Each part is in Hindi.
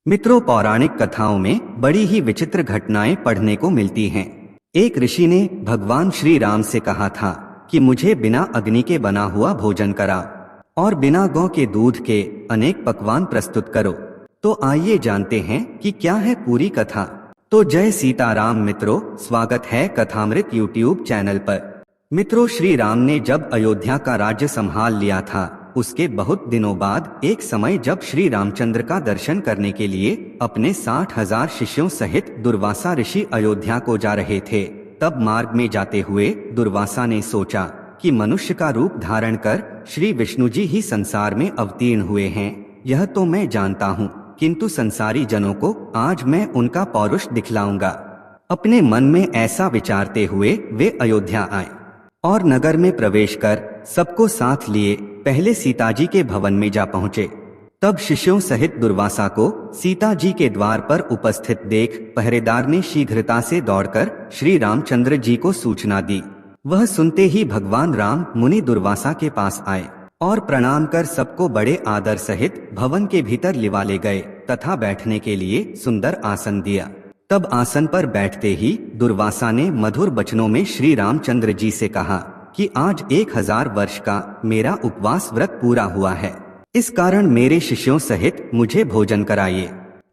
मित्रों, पौराणिक कथाओं में बड़ी ही विचित्र घटनाएं पढ़ने को मिलती हैं। एक ऋषि ने भगवान श्री राम से कहा था कि मुझे बिना अग्नि के बना हुआ भोजन करा और बिना गौ के दूध के अनेक पकवान प्रस्तुत करो। तो आइए जानते हैं कि क्या है पूरी कथा। तो जय सीताराम मित्रों, स्वागत है कथामृत यूट्यूब चैनल पर। मित्रों, श्री राम ने जब अयोध्या का राज्य संभाल लिया था, उसके बहुत दिनों बाद एक समय जब श्री रामचंद्र का दर्शन करने के लिए अपने 60,000 शिष्यों सहित दुर्वासा ऋषि अयोध्या को जा रहे थे, तब मार्ग में जाते हुए दुर्वासा ने सोचा कि मनुष्य का रूप धारण कर श्री विष्णु जी ही संसार में अवतीर्ण हुए हैं। यह तो मैं जानता हूँ, किंतु संसारी जनों को आज मैं उनका पौरुष दिखलाऊंगा। अपने मन में ऐसा विचारते हुए वे अयोध्या आए और नगर में प्रवेश कर सबको साथ लिए पहले सीता जी के भवन में जा पहुँचे। तब शिष्यों सहित दुर्वासा को सीता जी के द्वार पर उपस्थित देख पहरेदार ने शीघ्रता से दौड़कर श्री रामचंद्र जी को सूचना दी। वह सुनते ही भगवान राम मुनि दुर्वासा के पास आए और प्रणाम कर सबको बड़े आदर सहित भवन के भीतर लिवा ले गए तथा बैठने के लिए सुंदर आसन दिया। तब आसन पर बैठते ही दुर्वासा ने मधुर वचनों में श्री रामचंद्र जी से कहा कि आज 1000 वर्ष का मेरा उपवास व्रत पूरा हुआ है, इस कारण मेरे शिष्यों सहित मुझे भोजन कराइए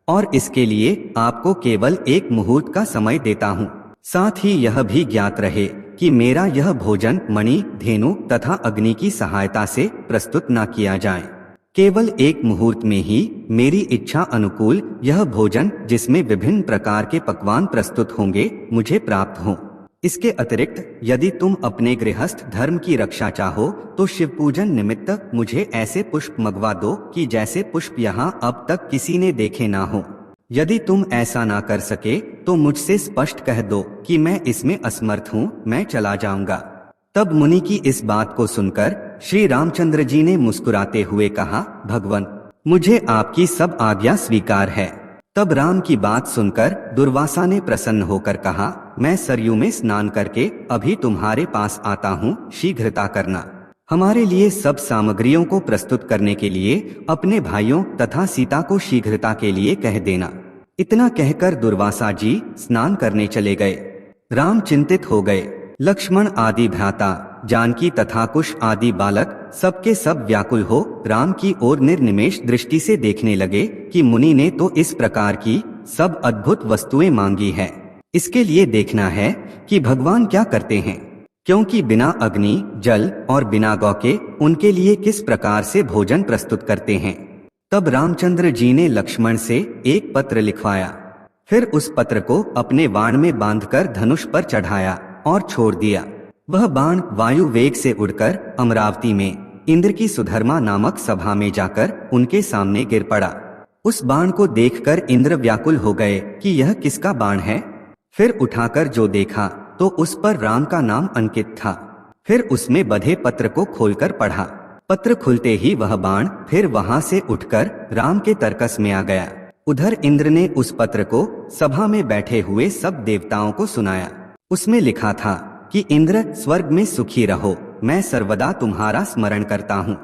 और इसके लिए आपको केवल एक मुहूर्त का समय देता हूँ। साथ ही यह भी ज्ञात रहे कि मेरा यह भोजन मणि, धेनु तथा अग्नि की सहायता से प्रस्तुत न किया जाए। केवल एक मुहूर्त में ही मेरी इच्छा अनुकूल यह भोजन, जिसमें विभिन्न प्रकार के पकवान प्रस्तुत होंगे, मुझे प्राप्त हो। इसके अतिरिक्त यदि तुम अपने गृहस्थ धर्म की रक्षा चाहो तो शिव पूजन निमित्त मुझे ऐसे पुष्प मंगवा दो कि जैसे पुष्प यहाँ अब तक किसी ने देखे ना हो। यदि तुम ऐसा ना कर सके तो मुझसे स्पष्ट कह दो कि मैं इसमें असमर्थ हूँ, मैं चला जाऊंगा। तब मुनि की इस बात को सुनकर श्री रामचंद्र जी ने मुस्कुराते हुए कहा, भगवन, मुझे आपकी सब आज्ञा स्वीकार है। तब राम की बात सुनकर दुर्वासा ने प्रसन्न होकर कहा, मैं सरयू में स्नान करके अभी तुम्हारे पास आता हूँ, शीघ्रता करना। हमारे लिए सब सामग्रियों को प्रस्तुत करने के लिए अपने भाइयों तथा सीता को शीघ्रता के लिए कह देना। इतना कहकर दुर्वासा जी स्नान करने चले गए। राम चिंतित हो गए। लक्ष्मण आदि भ्राता, जानकी तथा कुश आदि बालक सबके सब व्याकुल हो राम की ओर निर्निमेष दृष्टि से देखने लगे कि मुनि ने तो इस प्रकार की सब अद्भुत वस्तुएं मांगी है, इसके लिए देखना है कि भगवान क्या करते हैं, क्योंकि बिना अग्नि, जल और बिना गौ के उनके लिए किस प्रकार से भोजन प्रस्तुत करते हैं। तब रामचंद्र जी ने लक्ष्मण से एक पत्र लिखवाया, फिर उस पत्र को अपने बाण में बांधकर धनुष पर चढ़ाया और छोड़ दिया। वह बाण वायु वेग से उड़कर अमरावती में इंद्र की सुधर्मा नामक सभा में जाकर उनके सामने गिर पड़ा। उस बाण को देखकर इंद्र व्याकुल हो गए कि यह किसका बाण है। फिर उठाकर जो देखा तो उस पर राम का नाम अंकित था। फिर उसमें बंधे पत्र को खोलकर पढ़ा। पत्र खुलते ही वह बाण फिर वहां से उठकर राम के तरकस में आ गया। उधर इंद्र ने उस पत्र को सभा में बैठे हुए सब देवताओं को सुनाया। उसमें लिखा था कि इंद्र, स्वर्ग में सुखी रहो, मैं सर्वदा तुम्हारा स्मरण करता हूँ,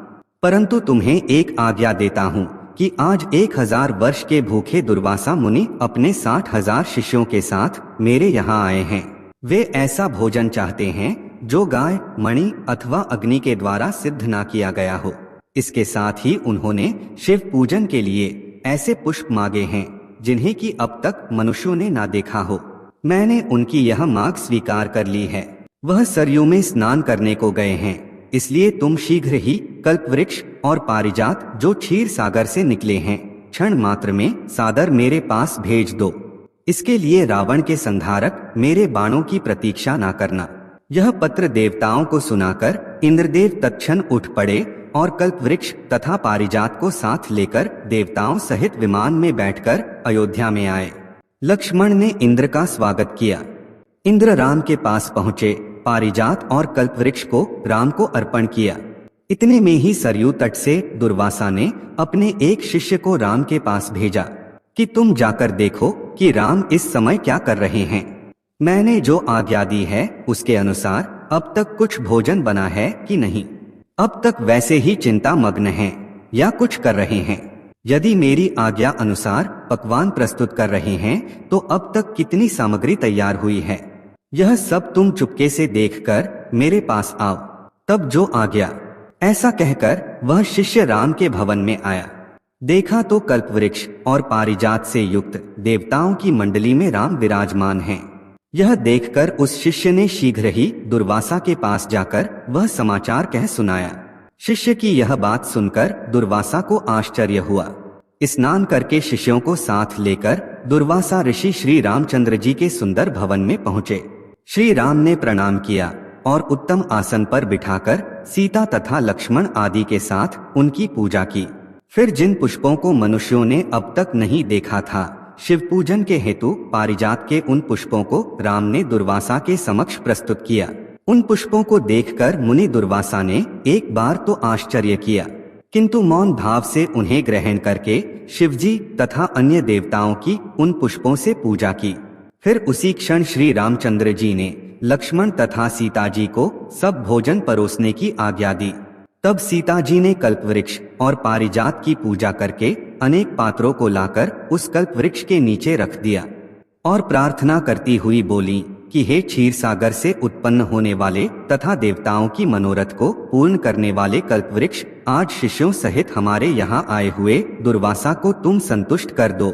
परंतु तुम्हें एक आज्ञा देता हूँ कि आज 1000 वर्ष के भूखे दुर्वासा मुनि अपने 60,000 शिष्यों के साथ मेरे यहाँ आए हैं। वे ऐसा भोजन चाहते हैं जो गाय, मणि अथवा अग्नि के द्वारा सिद्ध ना किया गया हो। इसके साथ ही उन्होंने शिव पूजन के लिए ऐसे पुष्प मांगे हैं जिन्हें कि अब तक मनुष्यों ने ना देखा हो। मैंने उनकी यह मांग स्वीकार कर ली है। वह सरयू में स्नान करने को गए हैं, इसलिए तुम शीघ्र ही कल्पवृक्ष और पारिजात जो क्षीर सागर से निकले हैं, क्षण मात्र में सादर मेरे पास भेज दो। इसके लिए रावण के संहारक मेरे बाणों की प्रतीक्षा ना करना। यह पत्र देवताओं को सुनाकर इंद्रदेव तत्क्षण उठ पड़े और कल्पवृक्ष तथा पारिजात को साथ लेकर देवताओं सहित विमान में बैठकर अयोध्या में आए। लक्ष्मण ने इंद्र का स्वागत किया। इंद्र राम के पास पहुँचे, पारिजात और कल्पवृक्ष को राम को अर्पण किया। इतने में ही सरयू तट से दुर्वासा ने अपने एक शिष्य को राम के पास भेजा कि तुम जाकर देखो कि राम इस समय क्या कर रहे हैं। मैंने जो आज्ञा दी है उसके अनुसार अब तक कुछ भोजन बना है कि नहीं, अब तक वैसे ही चिंता मग्न हैं या कुछ कर रहे हैं। यदि मेरी आज्ञा अनुसार पकवान प्रस्तुत कर रहे हैं तो अब तक कितनी सामग्री तैयार हुई है, यह सब तुम चुपके से देखकर मेरे पास आओ, तब जो आज्ञा। ऐसा कहकर वह शिष्य राम के भवन में आया। देखा तो कल्पवृक्ष और पारिजात से युक्त देवताओं की मंडली में राम विराजमान हैं। यह देखकर उस शिष्य ने शीघ्र ही दुर्वासा के पास जाकर वह समाचार कह सुनाया। शिष्य की यह बात सुनकर दुर्वासा को आश्चर्य हुआ। स्नान करके शिष्यों को साथ लेकर दुर्वासा ऋषि श्री रामचंद्र जी के सुंदर भवन में पहुँचे। श्री राम ने प्रणाम किया और उत्तम आसन पर बिठाकर सीता तथा लक्ष्मण आदि के साथ उनकी पूजा की। फिर जिन पुष्पों को मनुष्यों ने अब तक नहीं देखा था, शिव पूजन के हेतु पारिजात के उन पुष्पों को राम ने दुर्वासा के समक्ष प्रस्तुत किया। उन पुष्पों को देखकर मुनि दुर्वासा ने एक बार तो आश्चर्य किया, किंतु मौन भाव से उन्हें ग्रहण करके शिवजी तथा अन्य देवताओं की उन पुष्पों से पूजा की। फिर उसी क्षण श्री रामचंद्र जी ने लक्ष्मण तथा सीता जी को सब भोजन परोसने की आज्ञा दी। तब सीता जी ने कल्पवृक्ष और पारिजात की पूजा करके अनेक पात्रों को लाकर उस कल्पवृक्ष के नीचे रख दिया और प्रार्थना करती हुई बोली कि हे क्षीर सागर से उत्पन्न होने वाले तथा देवताओं की मनोरथ को पूर्ण करने वाले कल्पवृक्ष, आज शिष्यों सहित हमारे यहाँ आए हुए दुर्वासा को तुम संतुष्ट कर दो।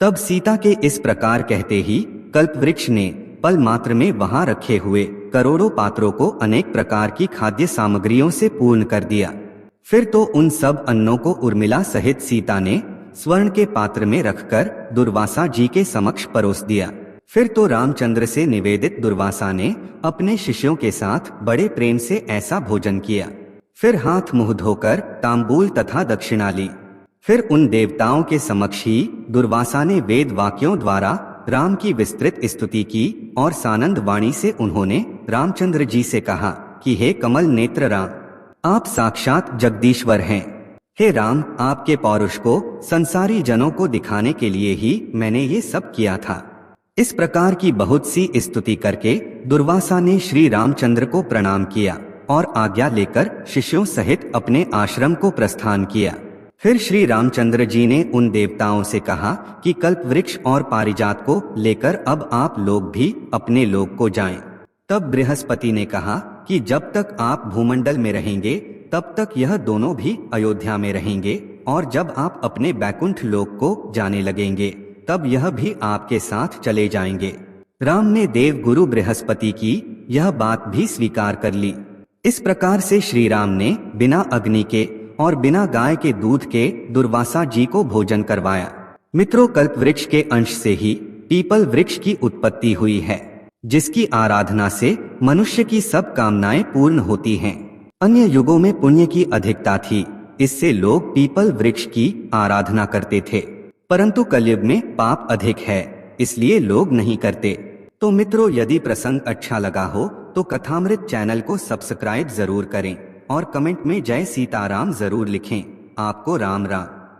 तब सीता के इस प्रकार कहते ही कल्पवृक्ष ने पल मात्र में वहां रखे हुए करोड़ों पात्रों को अनेक प्रकार की खाद्य सामग्रियों से पूर्ण कर दिया। फिर तो उन सब अन्नों को उर्मिला सहित सीता ने स्वर्ण के पात्र में रखकर दुर्वासा जी के समक्ष परोस दिया। फिर तो रामचंद्र से निवेदित दुर्वासा ने अपने शिष्यों के साथ बड़े प्रेम से ऐसा भोजन किया। फिर हाथ मुंह धोकर तांबूल तथा दक्षिणा ली। फिर उन देवताओं के समक्ष ही दुर्वासा ने वेद वाक्यों द्वारा राम की विस्तृत स्तुति की और सानंद वाणी से उन्होंने रामचंद्र जी से कहा कि हे कमल नेत्र राम, आप साक्षात जगदीश्वर हैं। हे राम, आपके पौरुष को संसारी जनों को दिखाने के लिए ही मैंने ये सब किया था। इस प्रकार की बहुत सी स्तुति करके दुर्वासा ने श्री रामचंद्र को प्रणाम किया और आज्ञा लेकर शिष्यों सहित अपने आश्रम को प्रस्थान किया। फिर श्री रामचंद्र जी ने उन देवताओं से कहा कि कल्पवृक्ष और पारिजात को लेकर अब आप लोग भी अपने लोक को जाएं। तब बृहस्पति ने कहा कि जब तक आप भूमंडल में रहेंगे तब तक यह दोनों भी अयोध्या में रहेंगे, और जब आप अपने बैकुंठ लोक को जाने लगेंगे तब यह भी आपके साथ चले जाएंगे। राम ने देव गुरु बृहस्पति की यह बात भी स्वीकार कर ली। इस प्रकार से श्री राम ने बिना अग्नि के और बिना गाय के दूध के दुर्वासा जी को भोजन करवाया। मित्रों, कल्पवृक्ष के अंश से ही पीपल वृक्ष की उत्पत्ति हुई है, जिसकी आराधना से मनुष्य की सब कामनाएं पूर्ण होती हैं। अन्य युगों में पुण्य की अधिकता थी, इससे लोग पीपल वृक्ष की आराधना करते थे, परंतु कलयुग में पाप अधिक है, इसलिए लोग नहीं करते। तो मित्रों, यदि प्रसंग अच्छा लगा हो तो कथामृत चैनल को सब्सक्राइब जरूर करें और कमेंट में जय सीताराम जरूर लिखें। आपको राम राम।